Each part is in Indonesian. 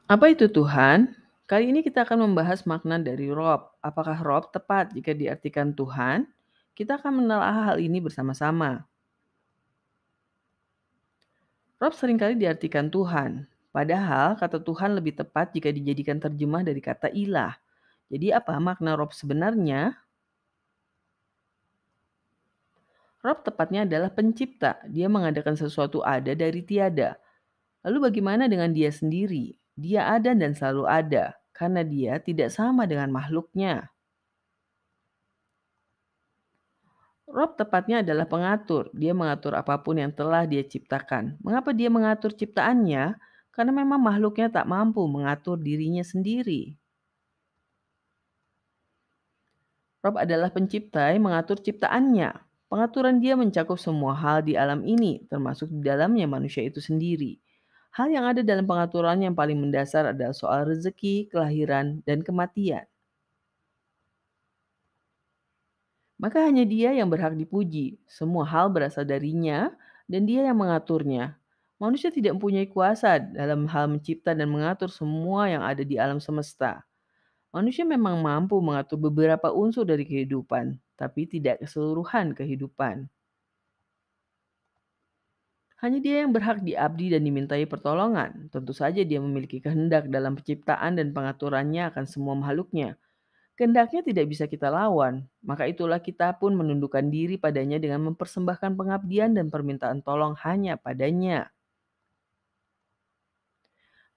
Apa itu Tuhan? Kali ini kita akan membahas makna dari Rob. Apakah Rob tepat jika diartikan Tuhan? Kita akan menelaah hal ini bersama-sama. Rob seringkali diartikan Tuhan, padahal kata Tuhan lebih tepat jika dijadikan terjemah dari kata ilah. Jadi apa makna Rob sebenarnya? Rob tepatnya adalah pencipta. Dia mengadakan sesuatu ada dari tiada. Lalu bagaimana dengan dia sendiri? Dia ada dan selalu ada, karena dia tidak sama dengan makhluknya. Rob tepatnya adalah pengatur. Dia mengatur apapun yang telah dia ciptakan. Mengapa dia mengatur ciptaannya? Karena memang makhluknya tak mampu mengatur dirinya sendiri. Rob adalah pencipta yang mengatur ciptaannya. Pengaturan dia mencakup semua hal di alam ini, termasuk di dalamnya manusia itu sendiri. Hal yang ada dalam pengaturan yang paling mendasar adalah soal rezeki, kelahiran, dan kematian. Maka hanya dia yang berhak dipuji. Semua hal berasal darinya dan dia yang mengaturnya. Manusia tidak mempunyai kuasa dalam hal mencipta dan mengatur semua yang ada di alam semesta. Manusia memang mampu mengatur beberapa unsur dari kehidupan, tapi tidak keseluruhan kehidupan. Hanya dia yang berhak diabdi dan dimintai pertolongan. Tentu saja dia memiliki kehendak dalam penciptaan dan pengaturannya akan semua makhluknya. Kehendaknya tidak bisa kita lawan, maka itulah kita pun menundukkan diri padanya dengan mempersembahkan pengabdian dan permintaan tolong hanya padanya.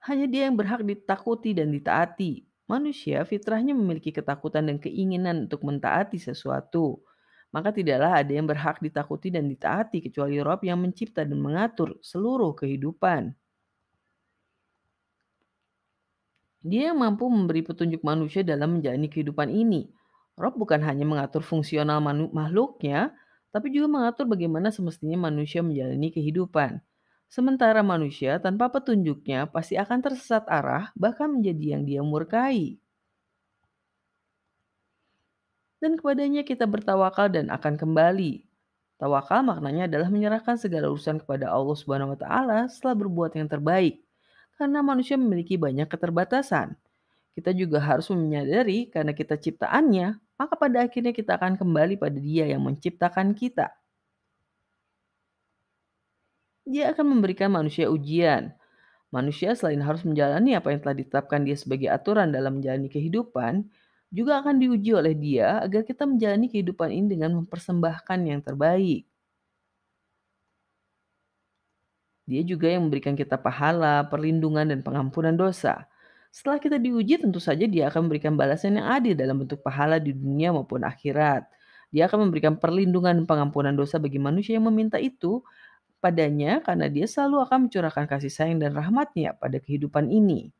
Hanya dia yang berhak ditakuti dan ditaati. Manusia fitrahnya memiliki ketakutan dan keinginan untuk mentaati sesuatu. Maka tidaklah ada yang berhak ditakuti dan ditaati kecuali Rob yang mencipta dan mengatur seluruh kehidupan. Dia yang mampu memberi petunjuk manusia dalam menjalani kehidupan ini. Rob bukan hanya mengatur fungsional makhluknya, tapi juga mengatur bagaimana semestinya manusia menjalani kehidupan. Sementara manusia tanpa petunjuknya pasti akan tersesat arah, bahkan menjadi yang dia murkai. Dan kepadanya kita bertawakal dan akan kembali. Tawakal maknanya adalah menyerahkan segala urusan kepada Allah Subhanahu wa taala setelah berbuat yang terbaik. Karena manusia memiliki banyak keterbatasan. Kita juga harus menyadari karena kita ciptaannya, maka pada akhirnya kita akan kembali pada Dia yang menciptakan kita. Dia akan memberikan manusia ujian. Manusia selain harus menjalani apa yang telah ditetapkan dia sebagai aturan dalam menjalani kehidupan, juga akan diuji oleh Dia agar kita menjalani kehidupan ini dengan mempersembahkan yang terbaik. Dia juga yang memberikan kita pahala, perlindungan, dan pengampunan dosa. Setelah kita diuji, tentu saja Dia akan memberikan balasan yang adil dalam bentuk pahala di dunia maupun akhirat. Dia akan memberikan perlindungan dan pengampunan dosa bagi manusia yang meminta itu padanya karena Dia selalu akan mencurahkan kasih sayang dan rahmatnya pada kehidupan ini.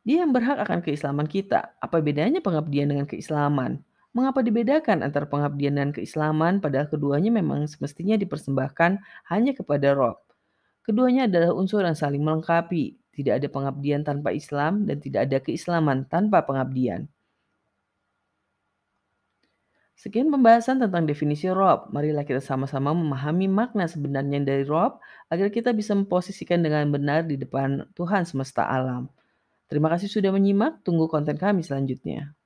Dia yang berhak akan keislaman kita. Apa bedanya pengabdian dengan keislaman? Mengapa dibedakan antara pengabdian dan keislaman padahal keduanya memang semestinya dipersembahkan hanya kepada Rob? Keduanya adalah unsur yang saling melengkapi. Tidak ada pengabdian tanpa Islam dan tidak ada keislaman tanpa pengabdian. Sekian pembahasan tentang definisi Rob. Marilah kita sama-sama memahami makna sebenarnya dari Rob agar kita bisa memposisikan dengan benar di depan Tuhan semesta alam. Terima kasih sudah menyimak. Tunggu konten kami selanjutnya.